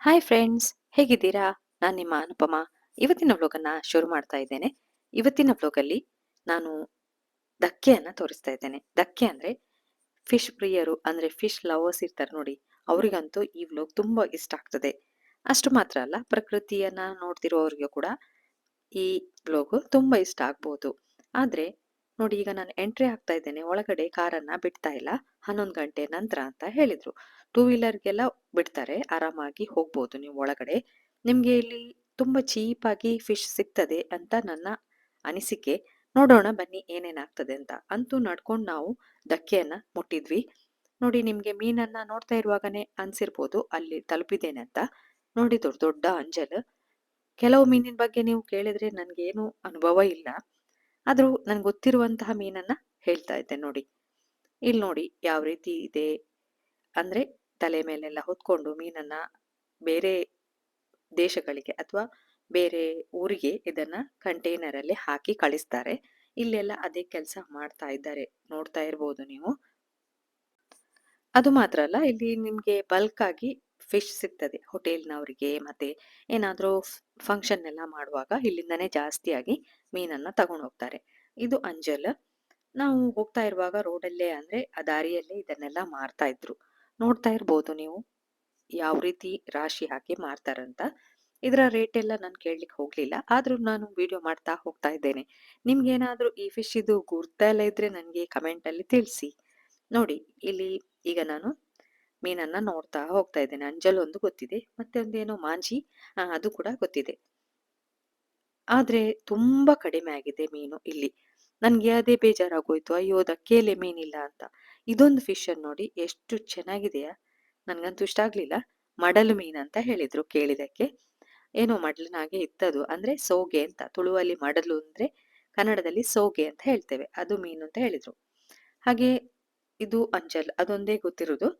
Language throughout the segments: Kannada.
ಹಾಯ್ ಫ್ರೆಂಡ್ಸ್, ಹೇಗಿದ್ದೀರಾ? ನಾನು ನಿಮ್ಮ ಅನುಪಮ. ಇವತ್ತಿನ ವ್ಲಾಗನ್ನ ಶುರು ಮಾಡ್ತಾ ಇದ್ದೇನೆ. ಇವತ್ತಿನ ವ್ಲಾಗಲ್ಲಿ ನಾನು ಧಕ್ಕೆಯನ್ನ ತೋರಿಸ್ತಾ ಇದ್ದೇನೆ. ಧಕ್ಕೆ ಅಂದ್ರೆ ಫಿಶ್ ಪ್ರಿಯರು ಅಂದ್ರೆ ಫಿಶ್ ಲವರ್ಸ್ ಇರ್ತಾರೆ ನೋಡಿ, ಅವರಿಗಂತೂ ಈ ವ್ಲಾಗ್ ತುಂಬಾ ಇಷ್ಟ ಆಗ್ತದೆ. ಅಷ್ಟು ಮಾತ್ರ ಅಲ್ಲ, ಪ್ರಕೃತಿಯನ್ನ ನೋಡ್ತಿರೋರಿಗೆ ಕೂಡ ಈ ವ್ಲಾಗ್ ತುಂಬಾ ಇಷ್ಟ ಆಗ್ಬೋದು. ಆದ್ರೆ ನೋಡಿ, ಈಗ ನಾನು ಎಂಟ್ರಿ ಆಗ್ತಾ ಇದ್ದೇನೆ. ಒಳಗಡೆ ಕಾರನ್ನ ಬಿಡ್ತಾ ಇಲ್ಲ, 11 ಗಂಟೆ ನಂತರ ಅಂತ ಹೇಳಿದ್ರು. ಟೂ ವೀಲರ್ಗೆಲ್ಲ ಬಿಡ್ತಾರೆ, ಆರಾಮಾಗಿ ಹೋಗ್ಬೋದು ನೀವು ಒಳಗಡೆ. ನಿಮ್ಗೆ ಇಲ್ಲಿ ತುಂಬಾ ಚೀಪ್ ಆಗಿ ಫಿಶ್ ಸಿಗ್ತದೆ ಅಂತ ನನ್ನ ಅನಿಸಿಕೆ. ನೋಡೋಣ ಬನ್ನಿ ಏನೇನಾಗ್ತದೆ ಅಂತ. ಅಂತೂ ನಡ್ಕೊಂಡು ನಾವು ಧಕ್ಕೆಯನ್ನ ಮುಟ್ಟಿದ್ವಿ. ನೋಡಿ, ನಿಮ್ಗೆ ಮೀನನ್ನ ನೋಡ್ತಾ ಇರುವಾಗನೇ ಅನ್ಸಿರ್ಬೋದು ಅಲ್ಲಿ ತಲುಪಿದ್ದೇನೆ ಅಂತ. ನೋಡಿ, ದೊಡ್ಡ ದೊಡ್ಡ ಅಂಜಲ್. ಕೆಲವು ಮೀನಿನ ಬಗ್ಗೆ ನೀವು ಕೇಳಿದ್ರೆ ನನ್ಗೇನು ಅನುಭವ ಇಲ್ಲ, ಆದ್ರೂ ನನ್ಗೆ ಗೊತ್ತಿರುವಂತಹ ಮೀನನ್ನ ಹೇಳ್ತಾ ಇದ್ದೆ ನೋಡಿ. ಇಲ್ಲಿ ನೋಡಿ ಯಾವ ರೀತಿ ಇದೆ ಅಂದ್ರೆ, ತಲೆ ಮೇಲೆಲ್ಲ ಹೊತ್ಕೊಂಡು ಮೀನನ್ನ ಬೇರೆ ದೇಶಗಳಿಗೆ ಅಥವಾ ಬೇರೆ ಊರಿಗೆ ಇದನ್ನ ಕಂಟೈನರ್ ಅಲ್ಲಿ ಹಾಕಿ ಕಳಿಸ್ತಾರೆ. ಇಲ್ಲೆಲ್ಲ ಅದೇ ಕೆಲಸ ಮಾಡ್ತಾ ಇದ್ದಾರೆ, ನೋಡ್ತಾ ಇರ್ಬೋದು ನೀವು. ಅದು ಮಾತ್ರ ಅಲ್ಲ, ಇಲ್ಲಿ ನಿಮ್ಗೆ ಬಲ್ಕ್ ಆಗಿ ಫಿಶ್ ಸಿಗ್ತದೆ ಹೋಟೆಲ್ನವರಿಗೆ. ಮತ್ತೆ ಏನಾದ್ರೂ ಫಂಕ್ಷನ್ ಎಲ್ಲ ಮಾಡುವಾಗ ಇಲ್ಲಿಂದಾನೇ ಜಾಸ್ತಿಯಾಗಿ ಮೀನನ್ನ ತಗೊಂಡು ಹೋಗ್ತಾರೆ. ಇದು ಅಂಜಲ್. ನಾವು ಹೋಗ್ತಾ ಇರುವಾಗ ರೋಡಲ್ಲೇ ಅಂದ್ರೆ ಆ ದಾರಿಯಲ್ಲೇ ಇದನ್ನೆಲ್ಲ ಮಾರ್ತಾ ಇದ್ರು. ನೋಡ್ತಾ ಇರ್ಬೋದು ನೀವು ಯಾವ ರೀತಿ ರಾಶಿ ಹಾಕಿ ಮಾರ್ತಾರಂತ. ಇದರ ರೇಟ್ ಎಲ್ಲ ನಾನು ಕೇಳಲಿಕ್ಕೆ ಹೋಗ್ಲಿಲ್ಲ, ಆದ್ರೂ ನಾನು ವಿಡಿಯೋ ಮಾಡ್ತಾ ಹೋಗ್ತಾ ಇದ್ದೇನೆ. ನಿಮ್ಗೇನಾದ್ರೂ ಈ ಫಿಶ್ ಇದು ಗುರ್ತೆಲ್ಲ ಇದ್ರೆ ನನಗೆ ಕಮೆಂಟ್ ಅಲ್ಲಿ ತಿಳಿಸಿ. ನೋಡಿ, ಇಲ್ಲಿ ಈಗ ನಾನು ಮೀನನ್ನ ನೋಡ್ತಾ ಹೋಗ್ತಾ ಇದ್ದೇನೆ. ಅಂಜಲ್ ಒಂದು ಗೊತ್ತಿದೆ, ಮತ್ತೆ ಒಂದೇನೋ ಮಾಂಜಿ, ಅದು ಕೂಡ ಗೊತ್ತಿದೆ. ಆದ್ರೆ ತುಂಬಾ ಕಡಿಮೆ ಆಗಿದೆ ಮೀನು ಇಲ್ಲಿ. ನನ್ಗೆ ಅದೇ ಬೇಜಾರಾಗೋಯ್ತು, ಅಯ್ಯೋ ಧಕ್ಕೆಯಲ್ಲಿ ಮೀನಿಲ್ಲ ಅಂತ. ಇದೊಂದು ಫಿಶ್ ಅನ್ನು ನೋಡಿ ಎಷ್ಟು ಚೆನ್ನಾಗಿದೆಯಾ. ನನ್ಗಂತೂ ಇಷ್ಟ ಆಗ್ಲಿಲ್ಲ. ಮಡಲು ಮೀನ್ ಅಂತ ಹೇಳಿದ್ರು ಕೇಳಿದಕ್ಕೆ. ಏನೋ ಮಡ್ಲಿನಾಗೆ ಇತ್ತದು, ಅಂದ್ರೆ ಸೋಗೆ ಅಂತ. ತುಳುವಲ್ಲಿ ಮಡಲು ಅಂದ್ರೆ ಕನ್ನಡದಲ್ಲಿ ಸೋಗೆ ಅಂತ ಹೇಳ್ತೇವೆ, ಅದು ಮೀನು ಅಂತ ಹೇಳಿದ್ರು. ಹಾಗೆ ಇದು ಅಂಜಲ್ ಅದೊಂದೇ ಗೊತ್ತಿರೋದು.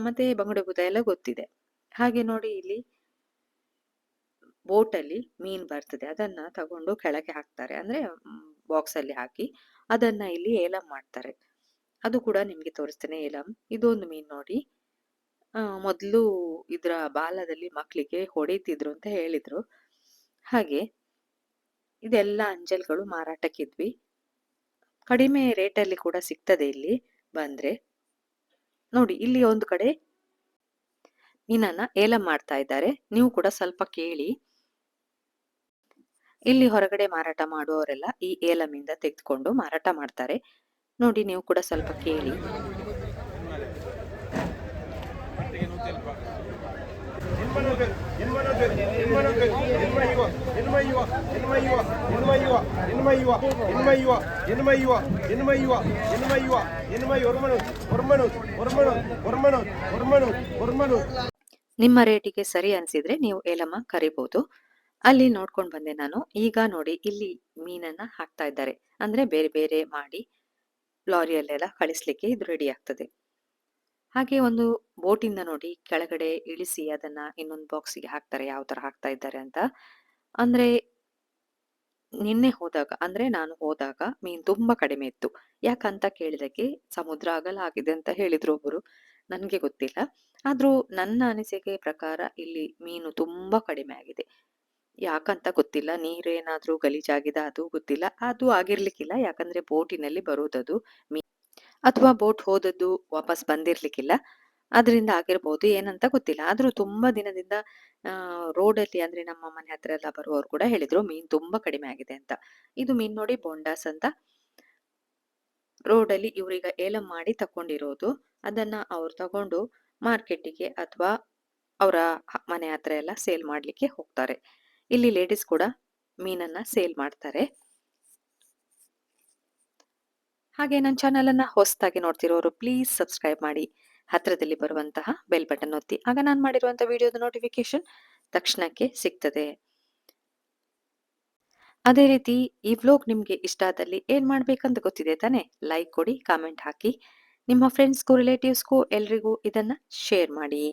ಮತ್ತೆ ಬಂಗುಡೆ ಎಲ್ಲ ಗೊತ್ತಿದೆ. ಹಾಗೆ ನೋಡಿ, ಇಲ್ಲಿ ಬೋಟ್ ಅಲ್ಲಿ ಮೀನ್ ಬರ್ತದೆ, ಅದನ್ನ ತಗೊಂಡು ಕೆಳಗೆ ಹಾಕ್ತಾರೆ. ಅಂದ್ರೆ ಬಾಕ್ಸ್ ಅಲ್ಲಿ ಹಾಕಿ ಅದನ್ನ ಇಲ್ಲಿ ಏಲಂ ಮಾಡ್ತಾರೆ. ಅದು ಕೂಡ ನಿಮ್ಗೆ ತೋರಿಸ್ತೇನೆ ಏಲಂ. ಇದೊಂದು ಮೀನ್ ನೋಡಿ. ಮೊದ್ಲು ಇದ್ರ ಬಾಲದಲ್ಲಿ ಮಕ್ಳಿಗೆ ಹೊಡಿತಿದ್ರು ಅಂತ ಹೇಳಿದ್ರು. ಹಾಗೆ ಇದೆಲ್ಲ ಅಂಜಲ್ಗಳು ಮಾರಾಟಕ್ಕಿದ್ವಿ. ಕಡಿಮೆ ರೇಟಲ್ಲಿ ಕೂಡ ಸಿಗ್ತದೆ ಇಲ್ಲಿ ಬಂದ್ರೆ. ನೋಡಿ, ಇಲ್ಲಿ ಒಂದು ಕಡೆ ಮೀನನ್ನ ಏಲಂ ಮಾಡ್ತಾ ಇದ್ದಾರೆ, ನೀವು ಕೂಡ ಸ್ವಲ್ಪ ಕೇಳಿ. ಇಲ್ಲಿ ಹೊರಗಡೆ ಮಾರಾಟ ಮಾಡುವವರೆಲ್ಲ ಈ ಏಲಂನಿಂದ ತೆಗೆದುಕೊಂಡು ಮಾರಾಟ ಮಾಡ್ತಾರೆ. ನೋಡಿ, ನೀವು ಕೂಡ ಸ್ವಲ್ಪ ಕೇಳಿ. ನಿಮ್ಮ ರೇಟಿಗೆ ಸರಿ ಅನ್ಸಿದ್ರೆ ನೀವು ಏಲಮ್ಮ ಕರಿಬಹುದು. ಅಲ್ಲಿ ನೋಡ್ಕೊಂಡು ಬಂದೆ ನಾನು. ಈಗ ನೋಡಿ, ಇಲ್ಲಿ ಮೀನನ್ನ ಹಾಕ್ತಾ ಇದ್ದಾರೆ, ಅಂದ್ರೆ ಬೇರೆ ಬೇರೆ ಮಾಡಿ ಲಾರಿಯಲ್ಲೆಲ್ಲ ಕಳಿಸ್ಲಿಕ್ಕೆ ಇದು ರೆಡಿ ಆಗ್ತದೆ. ಹಾಗೆ ಒಂದು ಬೋಟಿಂದ ನೋಡಿ ಕೆಳಗಡೆ ಇಳಿಸಿ ಅದನ್ನ ಇನ್ನೊಂದು ಬಾಕ್ಸಿಗೆ ಹಾಕ್ತಾರೆ, ಯಾವ ತರ ಹಾಕ್ತಾ ಇದ್ದಾರೆ ಅಂತ. ಅಂದ್ರೆ ನಿನ್ನೆ ಹೋದಾಗ, ಅಂದ್ರೆ ನಾನು ಹೋದಾಗ ಮೀನ್ ತುಂಬಾ ಕಡಿಮೆ ಇತ್ತು. ಯಾಕಂತ ಕೇಳಿದಕ್ಕೆ ಸಮುದ್ರ ಅಗಲ ಆಗಿದೆ ಅಂತ ಹೇಳಿದ್ರು ಒಬ್ರು, ನನ್ಗೆ ಗೊತ್ತಿಲ್ಲ. ಆದ್ರೂ ನನ್ನ ಅನಿಸಿಕೆ ಪ್ರಕಾರ ಇಲ್ಲಿ ಮೀನು ತುಂಬಾ ಕಡಿಮೆ ಆಗಿದೆ. ಯಾಕಂತ ಗೊತ್ತಿಲ್ಲ, ನೀರೇನಾದ್ರೂ ಗಲೀಜಾಗಿದೆ ಅದು ಗೊತ್ತಿಲ್ಲ. ಅದು ಆಗಿರ್ಲಿಕ್ಕಿಲ್ಲ, ಯಾಕಂದ್ರೆ ಬೋಟಿನಲ್ಲಿ ಬರುವುದದು ಅಥವಾ ಬೋಟ್ ಹೋದದ್ದು ವಾಪಸ್ ಬಂದಿರ್ಲಿಕ್ಕಿಲ್ಲ. ಅದರಿಂದ ಆಗಿರ್ಬೋದು, ಏನಂತ ಗೊತ್ತಿಲ್ಲ. ಆದ್ರೂ ತುಂಬಾ ದಿನದಿಂದ ರೋಡಲ್ಲಿ ಅಂದ್ರೆ ನಮ್ಮ ಮನೆ ಹತ್ರ ಎಲ್ಲ ಬರುವವರು ಕೂಡ ಹೇಳಿದ್ರು ಮೀನ್ ತುಂಬಾ ಕಡಿಮೆ ಆಗಿದೆ ಅಂತ. ಇದು ಮೀನ್ ನೋಡಿ ಬೊಂಡಾಸ್ ಅಂತ. ರೋಡಲ್ಲಿ ಇವ್ರೀಗ ಏಲಂ ಮಾಡಿ ತಕೊಂಡಿರೋದು. ಅದನ್ನ ಅವ್ರು ತಗೊಂಡು ಮಾರ್ಕೆಟಿಗೆ ಅಥವಾ ಅವರ ಮನೆ ಹತ್ರ ಎಲ್ಲ ಸೇಲ್ ಮಾಡ್ಲಿಕ್ಕೆ ಹೋಗ್ತಾರೆ. ಇಲ್ಲಿ ಲೇಡೀಸ್ ಕೂಡ ಮೀನನ್ನ ಸೇಲ್ ಮಾಡ್ತಾರೆ. ಹಾಗೆ ನನ್ನ ಚಾನಲ್ ಅನ್ನ ಹೊಸದಾಗಿ ನೋಡ್ತಿರೋರು ಪ್ಲೀಸ್ ಸಬ್ಸ್ಕ್ರೈಬ್ ಮಾಡಿ. ಹತ್ರದಲ್ಲಿ ಬರುವಂತಹ ಬೆಲ್ ಬಟನ್ ಒತ್ತಿ, ಆಗ ನಾನು ಮಾಡಿರುವಂತಹ ವಿಡಿಯೋದ ನೋಟಿಫಿಕೇಶನ್ ತಕ್ಷಣಕ್ಕೆ ಸಿಗ್ತದೆ. ಅದೇ ರೀತಿ ಈ ವ್ಲಾಗ್ ನಿಮ್ಗೆ ಇಷ್ಟ ಆದಲ್ಲಿ ಏನ್ ಮಾಡ್ಬೇಕಂತ ಗೊತ್ತಿದೆ ತಾನೆ? ಲೈಕ್ ಕೊಡಿ, ಕಾಮೆಂಟ್ ಹಾಕಿ, ನಿಮ್ಮ ಫ್ರೆಂಡ್ಸ್ಗೂ ರಿಲೇಟಿವ್ಸ್ಗೂ ಎಲ್ರಿಗೂ ಇದನ್ನ ಶೇರ್ ಮಾಡಿ.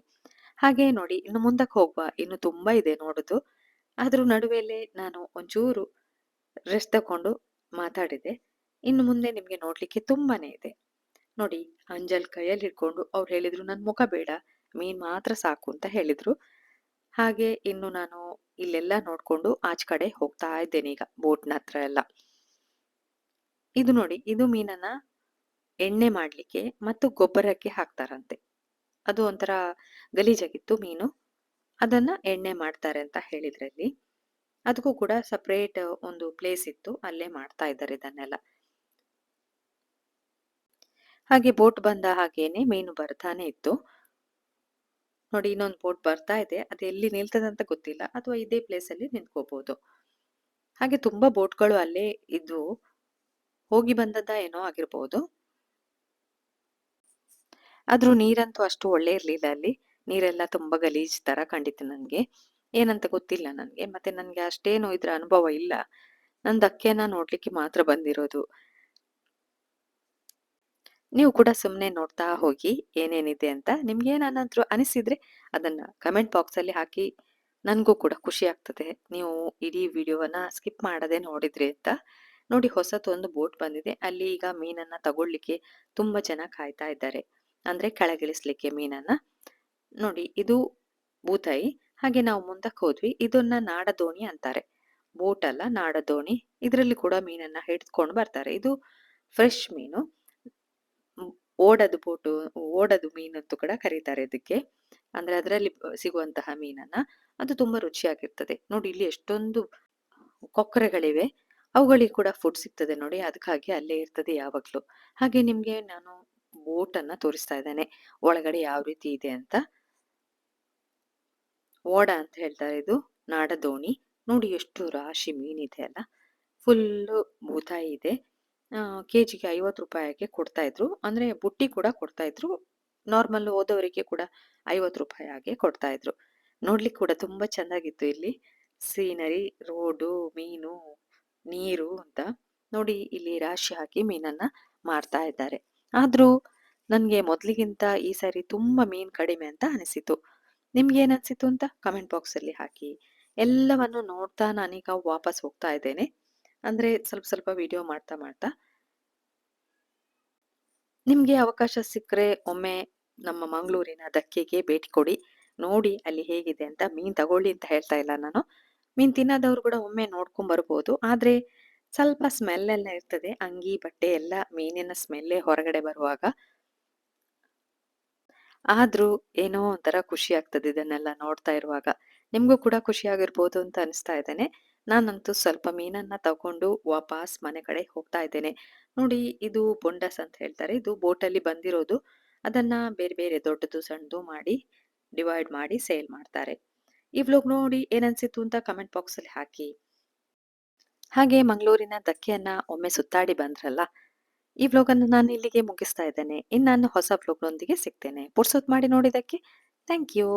ಹಾಗೆ ನೋಡಿ, ಇನ್ನು ಮುಂದಕ್ಕೆ ಹೋಗುವ, ಇನ್ನು ತುಂಬಾ ಇದೆ ನೋಡುದು. ಆದ್ರೂ ನಡುವೆಲ್ಲೇ ನಾನು ಒಂಚೂರು ರೆಸ್ಟ್ ತಕೊಂಡು ಮಾತಾಡಿದೆ. ಇನ್ನು ಮುಂದೆ ನಿಮ್ಗೆ ನೋಡ್ಲಿಕ್ಕೆ ತುಂಬಾನೇ ಇದೆ. ನೋಡಿ, ಅಂಜಲ್ ಕೈಯಲ್ಲಿ ಹಿಡ್ಕೊಂಡು ಅವ್ರು ಹೇಳಿದ್ರು ನನ್ ಮುಖ ಬೇಡ, ಮೀನ್ ಮಾತ್ರ ಸಾಕು ಅಂತ ಹೇಳಿದ್ರು. ಹಾಗೆ ಇನ್ನು ನಾನು ಇಲ್ಲೆಲ್ಲ ನೋಡ್ಕೊಂಡು ಆಚ್ ಕಡೆ ಹೋಗ್ತಾ ಇದ್ದೇನೆ ಈಗ ಬೋಟ್‌ನ ಹತ್ರ ಎಲ್ಲ. ಇದು ನೋಡಿ, ಇದು ಮೀನನ್ನ ಎಣ್ಣೆ ಮಾಡ್ಲಿಕ್ಕೆ ಮತ್ತು ಗೊಬ್ಬರಕ್ಕೆ ಹಾಕ್ತಾರಂತೆ. ಅದು ಒಂಥರ ಗಲೀಜಾಗಿತ್ತು ಮೀನು. ಅದನ್ನ ಎಣ್ಣೆ ಮಾಡ್ತಾರೆ ಅಂತ ಹೇಳಿದ್ರಲ್ಲಿ. ಅದಕ್ಕೂ ಕೂಡ ಸಪರೇಟ್ ಒಂದು ಪ್ಲೇಸ್ ಇತ್ತು. ಅಲ್ಲೇ ಮಾಡ್ತಾ ಇದ್ದಾರೆ ಇದನ್ನೆಲ್ಲ. ಹಾಗೆ ಬೋಟ್ ಬಂದ ಹಾಗೇನೆ ಮೀನು ಬರ್ತಾನೆ ಇತ್ತು. ನೋಡಿ ಇನ್ನೊಂದು ಬೋಟ್ ಬರ್ತಾ ಇದೆ. ಅದು ಎಲ್ಲಿ ನಿಲ್ತದಂತ ಗೊತ್ತಿಲ್ಲ. ಅಥವಾ ಇದೇ ಪ್ಲೇಸಲ್ಲಿ ನಿಂತ್ಕೋಬಹುದು. ಹಾಗೆ ತುಂಬಾ ಬೋಟ್‌ಗಳು ಅಲ್ಲೇ ಇದ್ವು. ಹೋಗಿ ಬಂದದ್ದಾ ಏನೋ ಆಗಿರ್ಬಹುದು. ಆದ್ರೂ ನೀರಂತೂ ಅಷ್ಟು ಒಳ್ಳೆ ಇರ್ಲಿಲ್ಲ ಅಲ್ಲಿ. ನೀರೆಲ್ಲ ತುಂಬಾ ಗಲೀಜ್ ತರ ಕಂಡಿತ್ತು ನನ್ಗೆ. ಏನಂತ ಗೊತ್ತಿಲ್ಲ ನನ್ಗೆ. ಮತ್ತೆ ನನ್ಗೆ ಅಷ್ಟೇನು ಇದ್ರ ಅನುಭವ ಇಲ್ಲ. ನಾನ್ ಧಕ್ಕೆನ ನೋಡ್ಲಿಕ್ಕೆ ಮಾತ್ರ ಬಂದಿರೋದು. ನೀವು ಕೂಡ ಸುಮ್ನೆ ನೋಡ್ತಾ ಹೋಗಿ ಏನೇನಿದೆ ಅಂತ. ನಿಮ್ಗೇನಾನಾದ್ರೂ ಅನಿಸಿದ್ರೆ ಅದನ್ನ ಕಮೆಂಟ್ ಬಾಕ್ಸ್ ಅಲ್ಲಿ ಹಾಕಿ. ನನ್ಗೂ ಕೂಡ ಖುಷಿ ಆಗ್ತದೆ. ನೀವು ಇಡೀ ವಿಡಿಯೋವನ್ನ ಸ್ಕಿಪ್ ಮಾಡದೆ ನೋಡಿದ್ರಿ ಅಂತ. ನೋಡಿ ಹೊಸತೊಂದು ಬೋಟ್ ಬಂದಿದೆ. ಅಲ್ಲಿ ಈಗ ಮೀನನ್ನ ತಗೊಳ್ಳಿಕ್ಕೆ ತುಂಬಾ ಜನ ಕಾಯ್ತಾ ಇದ್ದಾರೆ. ಅಂದ್ರೆ ಕೆಳಗಿಳಿಸ್ಲಿಕ್ಕೆ ಮೀನನ್ನ. ನೋಡಿ ಇದು ಬೂತಾಯಿ. ಹಾಗೆ ನಾವು ಮುಂದಕ್ಕೆ ಹೋದ್ವಿ. ಇದನ್ನ ನಾಡದೋಣಿ ಅಂತಾರೆ. ಬೋಟ್ ಅಲ್ಲ ನಾಡದೋಣಿ. ಇದರಲ್ಲಿ ಕೂಡ ಮೀನನ್ನ ಹಿಡಿದುಕೊಂಡು ಬರ್ತಾರೆ. ಇದು ಫ್ರೆಶ್ ಮೀನು. ಹ್ಮ್. ಓಡದು ಬೋಟು, ಓಡದು ಮೀನಂತೂ ಕೂಡ ಕರೀತಾರೆ ಇದಕ್ಕೆ. ಅಂದ್ರೆ ಅದರಲ್ಲಿ ಸಿಗುವಂತಹ ಮೀನನ್ನ. ಅದು ತುಂಬಾ ರುಚಿಯಾಗಿರ್ತದೆ. ನೋಡಿ ಇಲ್ಲಿ ಎಷ್ಟೊಂದು ಕೊಕ್ಕರೆಗಳಿವೆ. ಅವುಗಳಿಗೆ ಕೂಡ ಫುಡ್ ಸಿಗ್ತದೆ ನೋಡಿ. ಅದಕ್ಕಾಗಿ ಅಲ್ಲೇ ಇರ್ತದೆ ಯಾವಾಗ್ಲೂ. ಹಾಗೆ ನಿಮ್ಗೆ ನಾನು ಬೋಟ್ ಅನ್ನ ತೋರಿಸ್ತಾ ಇದ್ದೇನೆ. ಒಳಗಡೆ ಯಾವ ರೀತಿ ಇದೆ ಅಂತ. ಓಡ ಅಂತ ಹೇಳ್ತಾರೆ ಇದು. ನಾಡದೋಣಿ. ನೋಡಿ ಎಷ್ಟು ರಾಶಿ ಮೀನಿದೆ ಅಲ್ಲ. ಫುಲ್ಲು ಬೂತಾಯಿ ಇದೆ. ಕೆಜಿಗೆ ₹50ಗೆ ಕೊಡ್ತಾ ಇದ್ರು. ಅಂದ್ರೆ ಬುಟ್ಟಿ ಕೂಡ ಕೊಡ್ತಾ ಇದ್ರು. ನಾರ್ಮಲ್ ಹೋದವರಿಗೆ ಕೂಡ ₹50 ಹಾಗೆ ಕೊಡ್ತಾ ಇದ್ರು. ನೋಡ್ಲಿಕ್ಕೆ ಕೂಡ ತುಂಬಾ ಚೆನ್ನಾಗಿತ್ತು ಇಲ್ಲಿ. ಸೀನರಿ, ರೋಡು, ಮೀನು, ನೀರು ಅಂತ. ನೋಡಿ ಇಲ್ಲಿ ರಾಶಿ ಹಾಕಿ ಮೀನನ್ನ ಮಾರ್ತಾ ಇದ್ದಾರೆ. ಆದ್ರೂ ನನ್ಗೆ ಮೊದ್ಲಿಗಿಂತ ಈ ಸಾರಿ ತುಂಬಾ ಮೀನ್ ಕಡಿಮೆ ಅಂತ ಅನಿಸಿತು. ನಿಮ್ಗೇನ್ ಅನ್ಸಿತು ಅಂತ ಕಮೆಂಟ್ ಬಾಕ್ಸ್ ಅಲ್ಲಿ ಹಾಕಿ. ಎಲ್ಲವನ್ನು ನೋಡ್ತಾ ನಾನೀಗ ವಾಪಸ್ ಹೋಗ್ತಾ ಇದ್ದೇನೆ. ಅಂದ್ರೆ ಸ್ವಲ್ಪ ಸ್ವಲ್ಪ ವಿಡಿಯೋ ಮಾಡ್ತಾ ಮಾಡ್ತಾ. ನಿಮ್ಗೆ ಅವಕಾಶ ಸಿಕ್ಕರೆ ಒಮ್ಮೆ ನಮ್ಮ ಮಂಗಳೂರಿನ ಧಕ್ಕೆಗೆ ಭೇಟಿ ಕೊಡಿ. ನೋಡಿ ಅಲ್ಲಿ ಹೇಗಿದೆ ಅಂತ. ಮೀನ್ ತಗೊಳ್ಳಿ ಅಂತ ಹೇಳ್ತಾ ಇಲ್ಲ ನಾನು. ಮೀನ್ ತಿನ್ನದವ್ರು ಕೂಡ ಒಮ್ಮೆ ನೋಡ್ಕೊಂಡ್ ಬರ್ಬೋದು. ಆದ್ರೆ ಸ್ವಲ್ಪ ಸ್ಮೆಲ್ ಎಲ್ಲ ಇರ್ತದೆ. ಅಂಗಿ, ಬಟ್ಟೆ ಎಲ್ಲ ಮೀನಿನ ಸ್ಮೆಲ್ಲೇ ಹೊರಗಡೆ ಬರುವಾಗ. ಆದ್ರೂ ಏನೋ ಒಂಥರ ಖುಷಿ ಆಗ್ತದೆ ಇದನ್ನೆಲ್ಲ ನೋಡ್ತಾ ಇರುವಾಗ. ನಿಮ್ಗೂ ಕೂಡ ಖುಷಿಯಾಗಿರ್ಬೋದು ಅಂತ ಅನಿಸ್ತಾ ಇದ್ದೇನೆ. ನಾನಂತೂ ಸ್ವಲ್ಪ ಮೀನನ್ನ ತಗೊಂಡು ವಾಪಸ್ ಮನೆ ಕಡೆ ಹೋಗ್ತಾ ಇದ್ದೇನೆ. ನೋಡಿ ಇದು ಬೊಂಡಸ್ ಅಂತ ಹೇಳ್ತಾರೆ. ಇದು ಬೋಟಲ್ಲಿ ಬಂದಿರೋದು. ಅದನ್ನ ಬೇರೆ ಬೇರೆ ದೊಡ್ಡದು, ಸಣ್ಣದು ಮಾಡಿ ಡಿವೈಡ್ ಮಾಡಿ ಸೇಲ್ ಮಾಡ್ತಾರೆ. ಈ ವ್ಲಾಗ್ ನೋಡಿ ಏನನ್ಸಿತ್ತು ಅಂತ ಕಮೆಂಟ್ ಬಾಕ್ಸ್ ಅಲ್ಲಿ ಹಾಕಿ. ಹಾಗೆ ಮಂಗಳೂರಿನ ಧಕ್ಕೆಯನ್ನ ಒಮ್ಮೆ ಸುತ್ತಾಡಿ ಬಂದ್ರಲ್ಲ. ಈ ವ್ಲಾಗ್ ಅನ್ನು ನಾನು ಇಲ್ಲಿಗೆ ಮುಗಿಸ್ತಾ ಇದ್ದೇನೆ. ಇನ್ನು ನಾನು ಹೊಸ ವ್ಲಾಗ್‌ನೊಂದಿಗೆ ಸಿಗ್ತೇನೆ. ಪುರ್ಸೊತ್ ಮಾಡಿ ನೋಡಿದ್ದಕ್ಕೆ ಥ್ಯಾಂಕ್ ಯು.